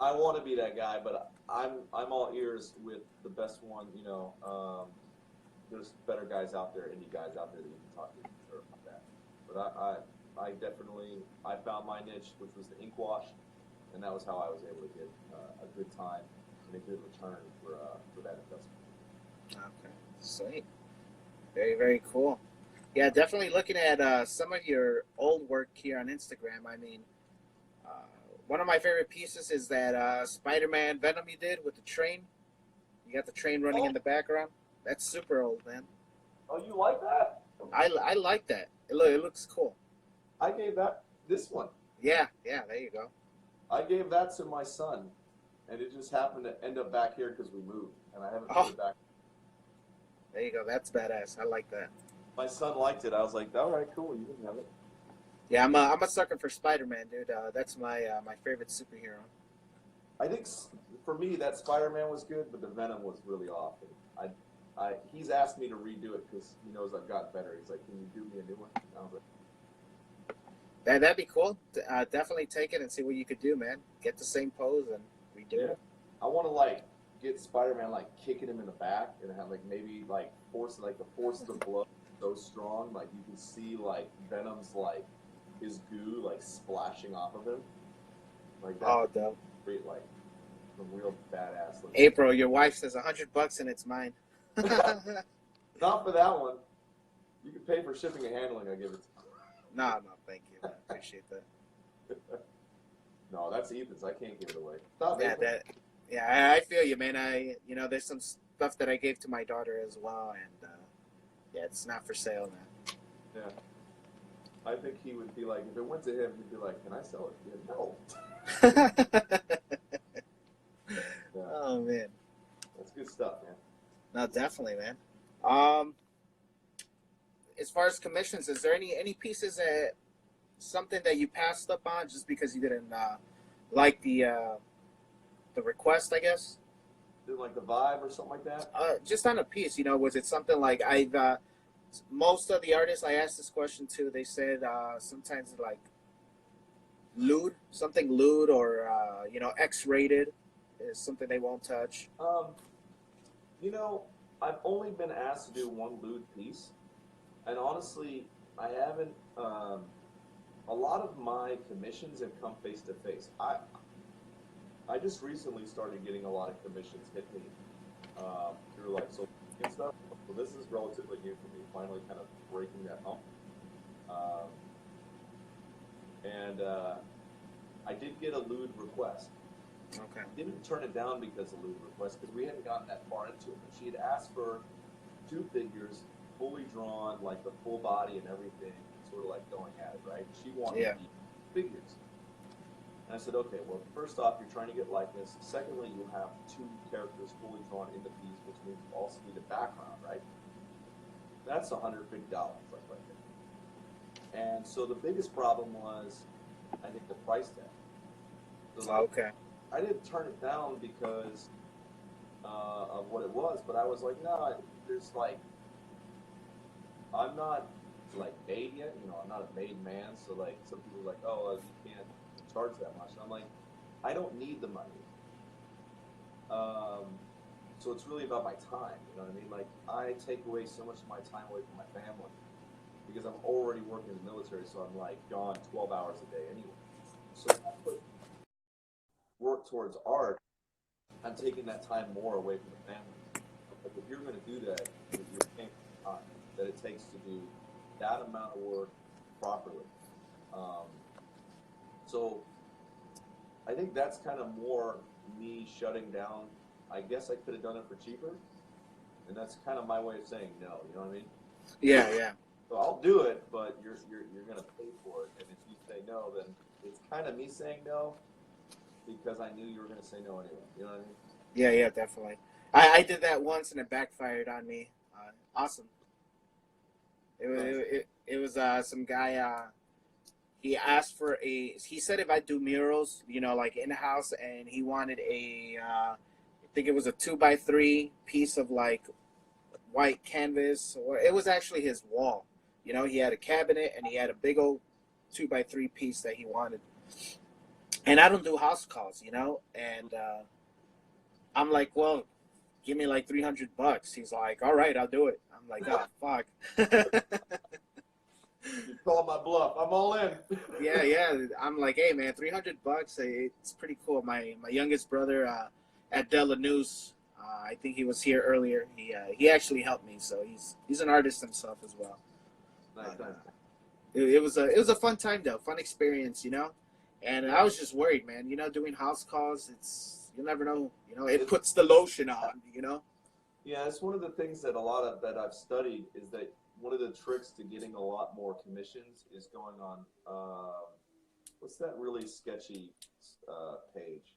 I want to be that guy, but I'm all ears with the best one. You know, there's better guys out there, indie guys out there that you can talk to sure about that. But I definitely found my niche, which was the ink wash, and that was how I was able to get a good time and a good return for that investment. Okay, sweet, very very cool. Yeah, definitely looking at some of your old work here on Instagram. I mean, one of my favorite pieces is that Spider-Man Venom you did with the train. You got the train running in the background. That's super old, man. Oh, you like that? I like that. It looks cool. I gave this one. Yeah, there you go. I gave that to my son, and it just happened to end up back here because we moved, and I haven't put it back. There you go. That's badass. I like that. My son liked it. I was like, all right, cool. You can have it. Yeah, I'm a sucker for Spider-Man, dude. That's my favorite superhero. I think for me that Spider-Man was good, but the Venom was really off. And he's asked me to redo it because he knows I've gotten better. He's like, can you do me a new one? And I was like, That'd be cool. Definitely take it and see what you could do, man. Get the same pose and redo it. I want to like get Spider-Man like kicking him in the back and have like maybe like force of the blow so strong like you can see like Venom's like his goo like splashing off of him. Like that. Oh, dope. Great, like some real badass. Like, April, your wife says $100 and it's mine. Not for that one. You can pay for shipping and handling. I give it. No, thank you. I appreciate that. No, that's Ethan's. I can't give it away. I feel you, man. There's some stuff that I gave to my daughter as well, and it's not for sale now. Yeah. I think he would be like, if it went to him, he'd be like, can I sell it? Yeah, no. Yeah. Oh, man. That's good stuff, man. No, definitely, man. As far as commissions, is there any pieces something that you passed up on just because you didn't like the request, I guess? Didn't like the vibe or something like that? Just on a piece, was it something like most of the artists I asked this question to, they said sometimes like something lewd or X-rated is something they won't touch. I've only been asked to do one lewd piece, and honestly, I haven't. A lot of my commissions have come face to face. I just recently started getting a lot of commissions hit me through like social media and stuff. So this is relatively new for me. Finally, kind of breaking that hump. And I did get a lewd request. Okay. I didn't turn it down because of lewd request because we hadn't gotten that far into it. But she had asked for 2 figures, fully drawn, like the full body and everything, sort of like going at it, right? She wanted figures. And I said, okay, well, first off, you're trying to get likeness. Secondly, you have two characters fully drawn in the piece, which means you also need a background, right? That's $150, like right there. And so the biggest problem was, I think, the price tag. So like, Okay. I didn't turn it down because of what it was, but I was like, no, there's like, I'm not like made yet. You know, I'm not a made man. So like, some people are like, oh, you can't charge that much. And I'm like, I don't need the money. Um, so it's really about my time. You know what I mean? Like, I take away so much of my time away from my family because I'm already working in the military. So I'm like gone 12 hours a day anyway. So if I put work towards art, I'm taking that time more away from the family. Like, if you're going to do that, you're paying for time that it takes to do that amount of work properly. Um, so I think that's kind of more me shutting down. I guess I could have done it for cheaper, and that's kind of my way of saying no. You know what I mean? Yeah, yeah. So I'll do it, but you're going to pay for it. And if you say no, then it's kind of me saying no because I knew you were going to say no anyway. You know what I mean? Yeah, yeah, definitely. I did that once and it backfired on me. Awesome. It was some guy. He asked for he said if I do murals, you know, like in house, and he wanted I think it was a 2x3 piece of like white canvas, or it was actually his wall. You know, he had a cabinet and he had a big old 2x3 piece that he wanted. And I don't do house calls, you know, and I'm like, well, give me like $300. He's like, all right, I'll do it. I'm like, oh fuck. You call my bluff. I'm all in. Yeah. I'm like, hey man, $300. It's pretty cool. My youngest brother at Delanews, I think he was here earlier. He actually helped me, so he's an artist himself as well. Nice, But, nice. it was a fun time though, fun experience, you know. And I was just worried, man. You know, doing house calls, you never know. You know, it puts the lotion on. You know. Yeah, it's one of the things that that I've studied is that one of the tricks to getting a lot more commissions is going on what's that really sketchy page?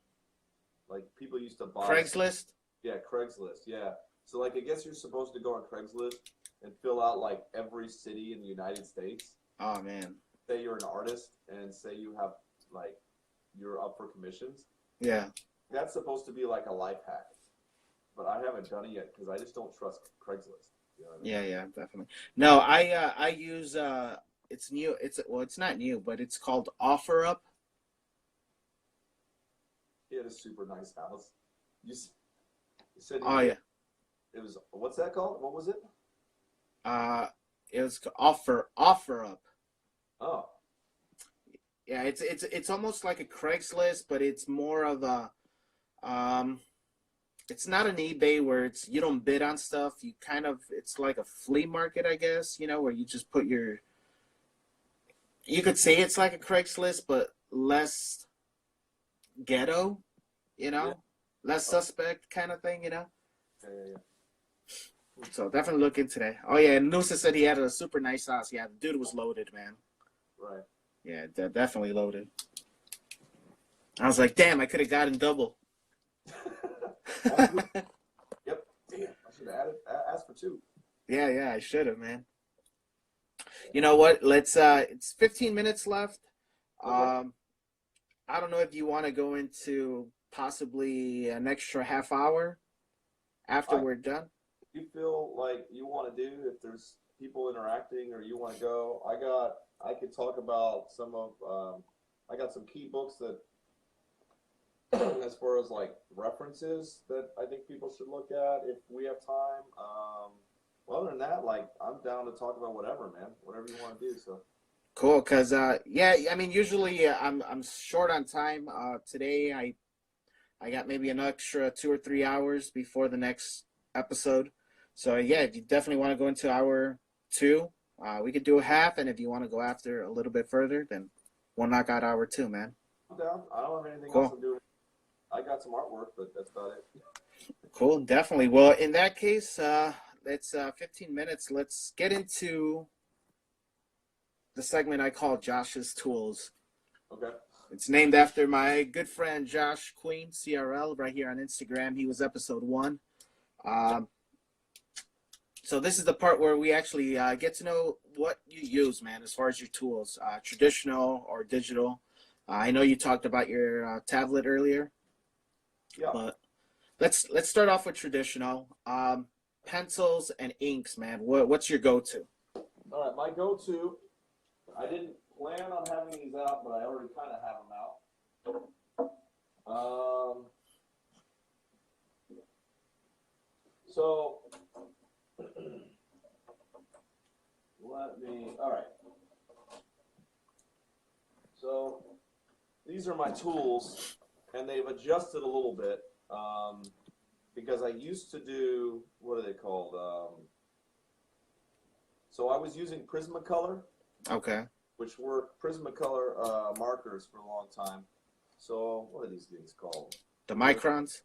Like people used to buy Craigslist. Yeah, Craigslist. Yeah. So like I guess you're supposed to go on Craigslist and fill out like every city in the United States. Oh man. Say you're an artist and say you have like you're up for commissions. Yeah. That's supposed to be like a life hack, but I haven't done it yet because I just don't trust Craigslist. You know what I mean? Yeah, definitely. No, I use it's new. It's not new, but it's called OfferUp. He had a super nice house. You said Oh yeah. it was what's that called? What was it? Uh, it was OfferUp. Oh, Yeah, it's almost like a Craigslist, but it's more of a it's not an eBay where you don't bid on stuff. It's like a flea market, I guess, you know, where you just put you could say it's like a Craigslist, but less ghetto, you yeah. know, less suspect kind of thing, you know. Yeah. So definitely look into that. Oh yeah, and Noosa said he had a super nice house. Yeah, the dude was loaded, man. Right. Yeah, definitely loaded. I was like, damn, I could have gotten double. Yep. Damn, I should have asked for two. Yeah, I should have, man. You know what? It's 15 minutes left. Okay. I don't know if you want to go into possibly an extra half hour after we're done. If you feel like you want to do, if there's people interacting or you want to go, I could talk about I got some key books that, as far as like references that I think people should look at if we have time. Well, other than that, like I'm down to talk about whatever, man, whatever you want to do. So Cool, cause yeah, I mean usually I'm short on time. Today I got maybe an extra 2 or 3 hours before the next episode. So yeah, if you definitely want to go into hour two, we could do a half, and if you want to go after a little bit further, then we'll knock out hour two, man. I'm down. I don't have anything Cool. else to do. I got some artwork, but that's about it. Cool, definitely. Well, in that case, it's 15 minutes. Let's get into the segment I call Josh's Tools. Okay. It's named after my good friend Josh Queen, CRL, right here on Instagram. He was episode 1. So this is the part where we actually get to know what you use, man, as far as your tools, traditional or digital. I know you talked about your tablet earlier, Yeah. but let's start off with traditional. Pencils and inks, man. What's your go-to? All right, my go-to. I didn't plan on having these out, but I already kind of have them out. So all right. So these are my tools, and they've adjusted a little bit because I used to do, what are they called? So I was using Prismacolor. Okay. Which were Prismacolor markers for a long time. So what are these things called? The microns?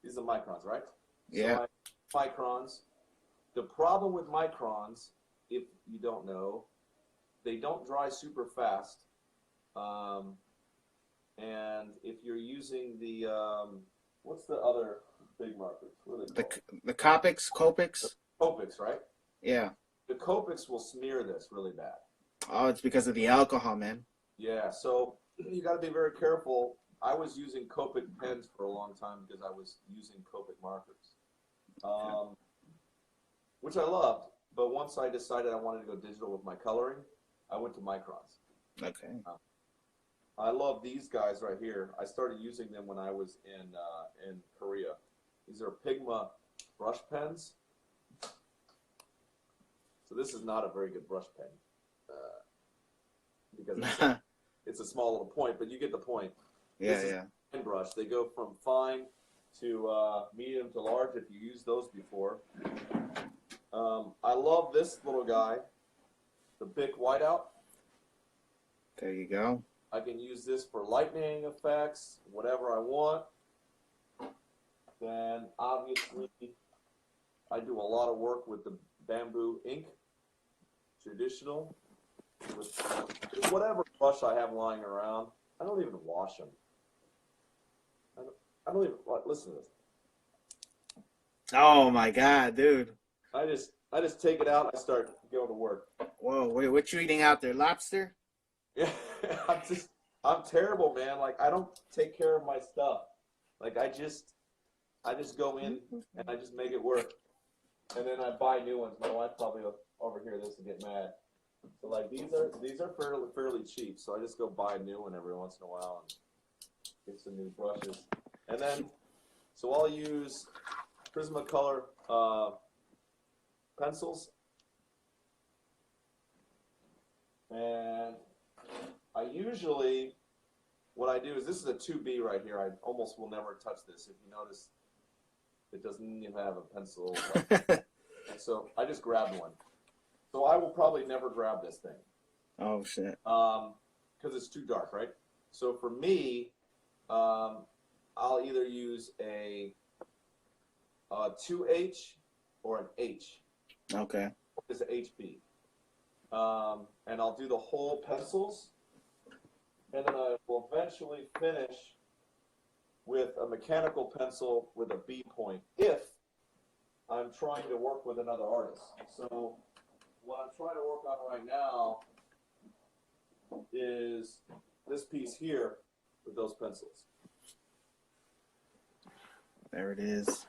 These are microns, right? Yeah. So microns. The problem with microns, if you don't know, they don't dry super fast. And if you're using the, what's the other big markers? What are they called? The Copics? Copics, right? Yeah. The Copics will smear this really bad. Oh, it's because of the alcohol, man. Yeah, so you got to be very careful. I was using Copic pens for a long time because I was using Copic markers, which I loved. But once I decided I wanted to go digital with my coloring, I went to microns. Okay. I love these guys right here. I started using them when I was in Korea. These are Pigma brush pens. So this is not a very good brush pen. Because it's a small little point, but you get the point. Yeah, this is a fine brush. They go from fine to medium to large if you used those before. I love this little guy, the Bic Whiteout. There you go. I can use this for lightning effects, whatever I want. Then obviously I do a lot of work with the bamboo ink, traditional. With whatever brush I have lying around, I don't even wash them. I don't even listen to this. Oh my God, dude! I just take it out. And I start going to work. Whoa, wait, what you eating out there? Lobster? Yeah, I'm terrible, man. Like I don't take care of my stuff. Like I just go in and I just make it work, and then I buy new ones. My wife probably will overhear this and get mad. So like these are fairly cheap, so I just go buy a new one every once in a while and get some new brushes. And then so I'll use Prismacolor pencils, and I usually what I do is this is a 2B right here. I almost will never touch this. If you notice, it doesn't even have a pencil. So I just grabbed one. So I will probably never grab this thing. Oh shit. Because it's too dark, right? So for me, I'll either use a 2H or an H. Okay. It's an HB. And I'll do the whole pencils. And then I will eventually finish with a mechanical pencil with a B point if I'm trying to work with another artist. So what I'm trying to work on right now is this piece here with those pencils. There it is.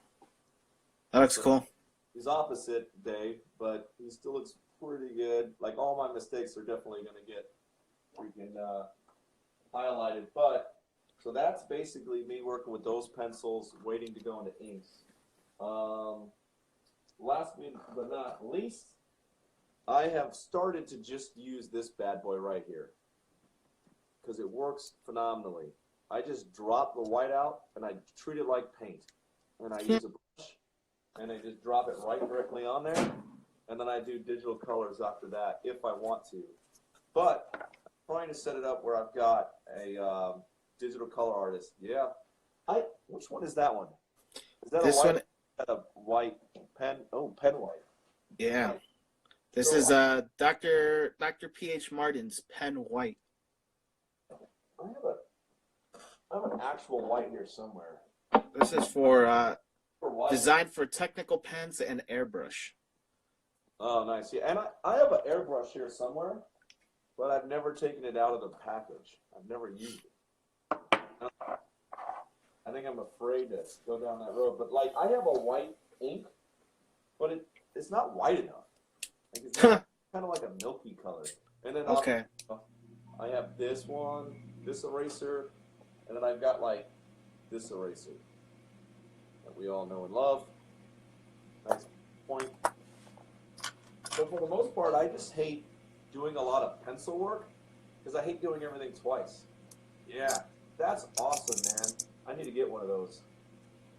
That looks cool. He's opposite Dave, but he still looks pretty good. Like all my mistakes are definitely going to get freaking highlighted. But so that's basically me working with those pencils, waiting to go into inks. Last but not least, I have started to just use this bad boy right here because it works phenomenally. I just drop the white out and I treat it like paint. And I use a brush and I just drop it right directly on there. And then I do digital colors after that if I want to. But I'm trying to set it up where I've got a digital color artist. Yeah. Which one is that one? Is that this a white? one? A white pen? Oh, pen white. Yeah. This is Dr. P.H. Martin's Pen White. I have an actual white here somewhere. This is for For white. designed for technical pens and airbrush. Oh, nice. Yeah, and I have an airbrush here somewhere, but I've never taken it out of the package. I've never used it. I think I'm afraid to go down that road. But like, I have a white ink, but it's not white enough. Like, it's kind of like a milky color. And then Okay. I have this one, this eraser, and then I've got like this eraser that we all know and love. Nice point. So for the most part, I just hate doing a lot of pencil work because I hate doing everything twice. Yeah, that's awesome, man. I need to get one of those.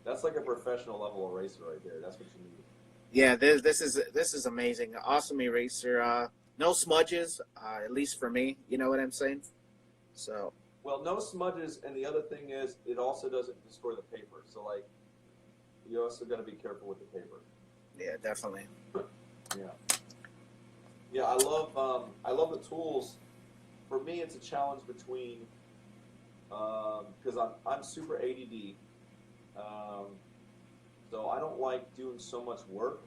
That's like a professional level eraser right there. That's what you need. Yeah, this is amazing. Awesome eraser. No smudges, at least for me. You know what I'm saying? So. Well, no smudges, and the other thing is, it also doesn't destroy the paper. So, like, you also got to be careful with the paper. Yeah, definitely. Yeah. Yeah, I love the tools. For me, it's a challenge between because I'm super ADD, so I don't like doing so much work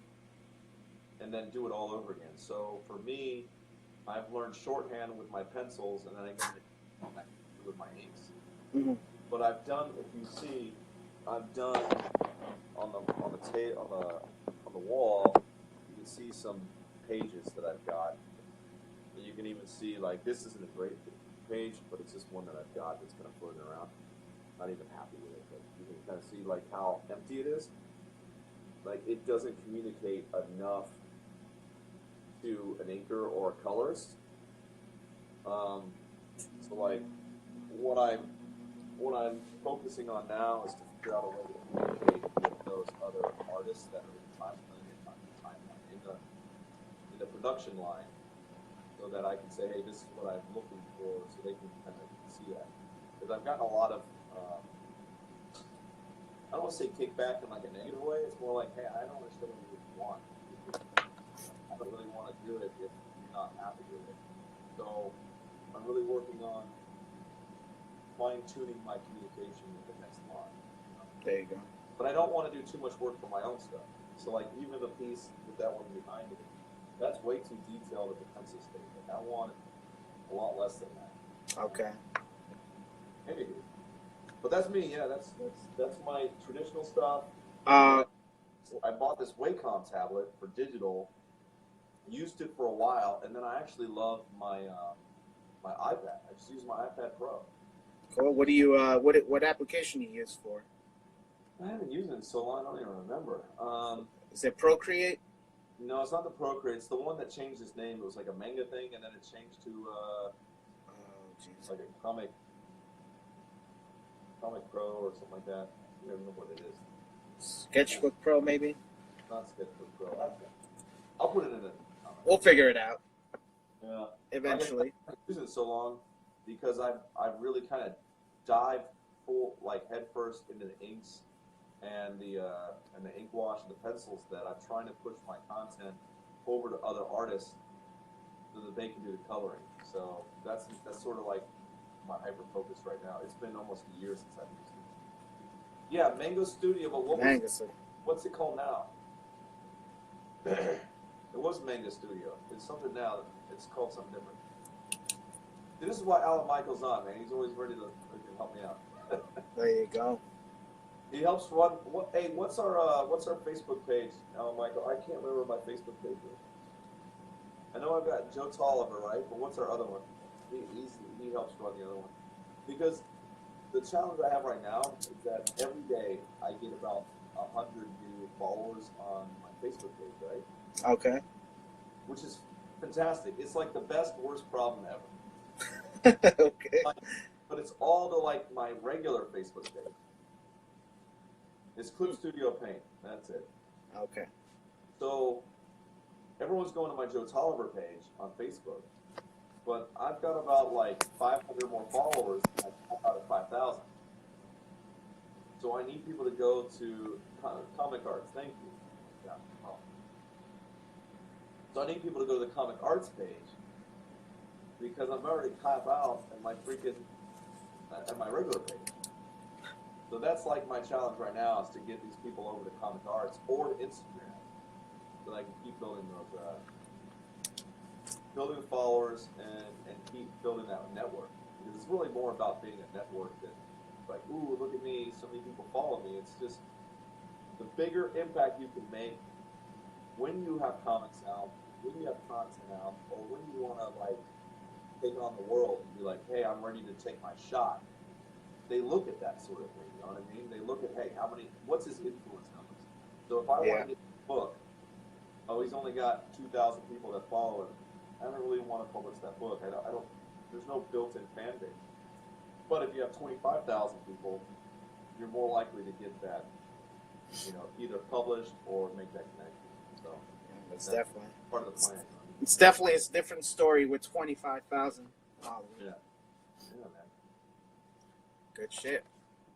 and then do it all over again. So for me, I've learned shorthand with my pencils, and then I get it with my inks. Mm-hmm. But I've done, if you see, I've done on the wall. You can see some pages that I've got. And you can even see, like, this isn't a great page, but it's just one that I've got that's kind of floating around. Not even happy with it, but you can kind of see, like, how empty it is. Like, it doesn't communicate enough to an inker or a colorist. So, like, what I'm focusing on now is to figure out a way to communicate with those other artists that are in the production line, so that I can say, hey, this is what I'm looking for, so they can kind of see that. Because I've gotten a lot of, I don't want to say kickback in like a negative way. It's more like, hey, I don't understand what you want. I don't really want to do it if you're not happy with it. So I'm really working on fine-tuning my communication with the next line. There you go. But I don't want to do too much work for my own stuff. So like even the piece with that one behind it, that's way too detailed at the pencil stage. Like I want a lot less than that. Okay. Anywho, but that's me. Yeah, that's my traditional stuff. So I bought this Wacom tablet for digital. Used it for a while, and then I actually love my my iPad. I just use my iPad Pro. Cool. What do you what application do you use for? I haven't used it in so long, I don't even remember. Is it Procreate? No, it's not the Procreate. It's the one that changed its name. It was like a manga thing, and then it changed to like a comic Pro or something like that. I don't remember what it is. Sketchbook Pro, maybe? Not Sketchbook Pro. I'll put it in it. We'll figure it out. Yeah. Eventually. I've used it so long because I've really kind of dived full head first into the inks and the ink wash and the pencils that I'm trying to push my content over to other artists so that they can do the coloring. So that's sort of like my hyper focus right now. It's been almost a year since I've used it. Yeah, Mango Studio, but what's it called now? It was Mango Studio. It's something now. It's called something different. See, this is why Alan Michael's on, man. He's always ready to help me out. There you go. He helps run. What's our Facebook page, Alan Michael? I can't remember my Facebook page. I know I've got Joe Tolliver, right? But what's our other one? He helps run the other one. Because the challenge I have right now is that every day I get about 100 new followers on my Facebook page, right? Okay. Which is fantastic. It's like the best, worst problem ever. Okay. But it's all to my regular Facebook page. It's Clip Studio Paint. That's it. Okay. So everyone's going to my Joe Tolliver page on Facebook, but I've got about 500 more followers out of 5,000. So I need people to go to Comic Arts. Thank you. Yeah. Oh. So I need people to go to the Comic Arts page because I'm already top out and my freaking at my regular page. So that's like my challenge right now is to get these people over to Comic Arts or to Instagram, so that I can keep building those, building followers and keep building that network. Because it's really more about being a network than like, ooh, look at me, so many people follow me. It's just the bigger impact you can make when you have comics out, when you have content out, or when you want to like take on the world and be like, hey, I'm ready to take my shot. They look at that sort of thing, you know what I mean? They look at, hey, what's his influence numbers? So if I want to get a book, oh, he's only got 2,000 people that follow him. I don't really want to publish that book. I don't. There's no built-in fan base. But if you have 25,000 people, you're more likely to get that, either published or make that connection. So that's definitely part of the plan. It's definitely a different story with 25,000 followers. Yeah, man. Good shit.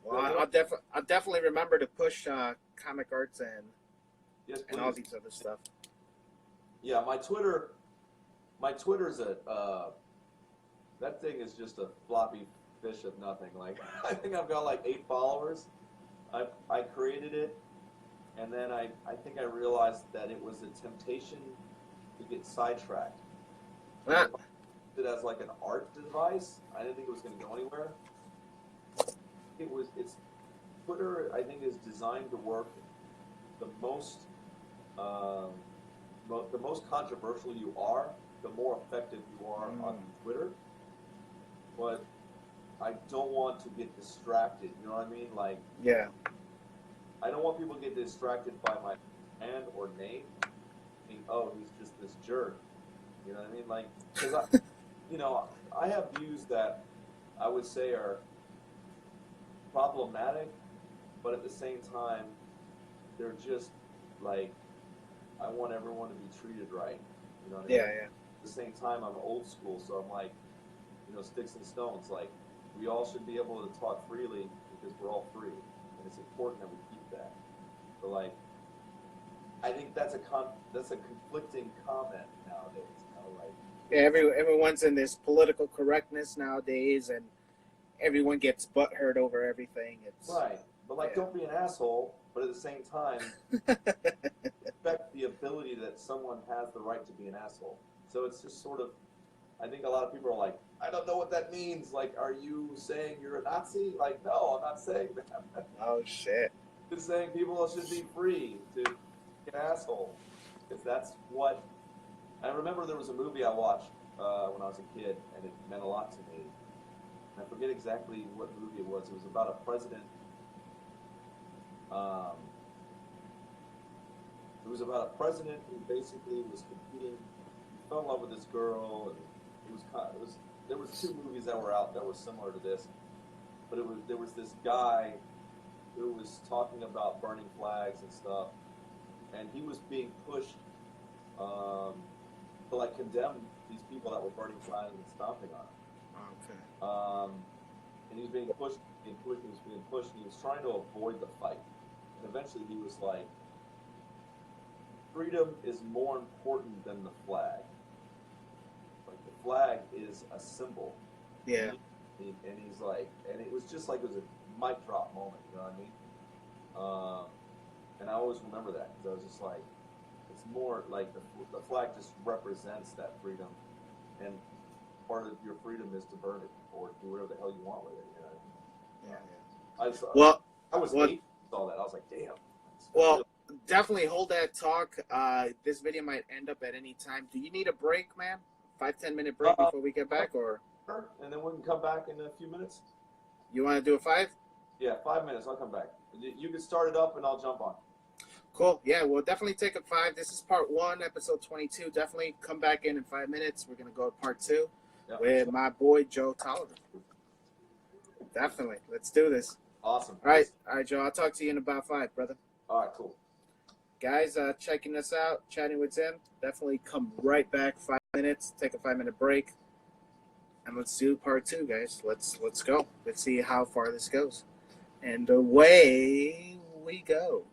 Well, I'll definitely remember to push Comic Arts and all these other stuff. Yeah, my Twitter's that thing is just a floppy fish of nothing. Like, I think I've got like 8 followers. I created it, and then I think I realized that it was a temptation to get sidetracked. I used it as like an art device. I didn't think it was going to go anywhere. Twitter, I think, is designed to work the most controversial you are, the more effective you are on Twitter. But I don't want to get distracted. You know what I mean? Like, yeah. I don't want people to get distracted by my hand or name. Think, oh, he's just this jerk. You know what I mean? Like, because I have views that I would say are problematic, but at the same time, they're just like, I want everyone to be treated right. You know what I mean? Yeah. At the same time, I'm old school, so I'm like, sticks and stones. Like, we all should be able to talk freely because we're all free, and it's important that we keep that. But like, I think that's a conflicting comment nowadays. Like, yeah, everyone's in this political correctness nowadays, and everyone gets butthurt over everything. It's right, but like, don't be an asshole. But at the same time, respect the ability that someone has the right to be an asshole. So it's just sort of, I think a lot of people are like, I don't know what that means. Like, are you saying you're a Nazi? Like, no, I'm not saying that. Oh, shit. I'm just saying people should be free to be an asshole. Because that's what... I remember there was a movie I watched when I was a kid, and it meant a lot to me. And I forget exactly what movie it was. It was about a president. It was about a president who basically was competing. He fell in love with this girl, and there was 2 movies that were out that were similar to this, but there was this guy who was talking about burning flags and stuff, and he was being pushed to like condemn these people that were burning flags and stomping on him. Okay. And he was being pushed, and he was trying to avoid the fight, and eventually he was like, freedom is more important than the flag. Like, the flag is a symbol. Yeah. And he's like, and it was just like, it was a mic drop moment, you know what I mean? And I always remember that, because I was just like, it's more like the flag just represents that freedom, and part of your freedom is to burn it or do whatever the hell you want with it, you know what I mean? Yeah. I was 8, saw that. I was like, damn. Well, definitely hold that talk. This video might end up at any time. Do you need a break, man? 5-10 minute break before we get back, or? And then we can come back in a few minutes. You want to do a 5? Yeah, 5 minutes. I'll come back. You can start it up, and I'll jump on. Cool. Yeah, we'll definitely take a 5. This is part 1, episode 22. Definitely come back in 5 minutes. We're gonna go to part 2 with my boy Joe Tolliver. Definitely. Let's do this. Awesome. All right, Joe. I'll talk to you in about 5, brother. All right, cool. Guys, checking us out, chatting with Zim. Definitely come right back. 5 minutes. Take a 5-minute break, and let's do part 2, guys. Let's go. Let's see how far this goes, and away we go.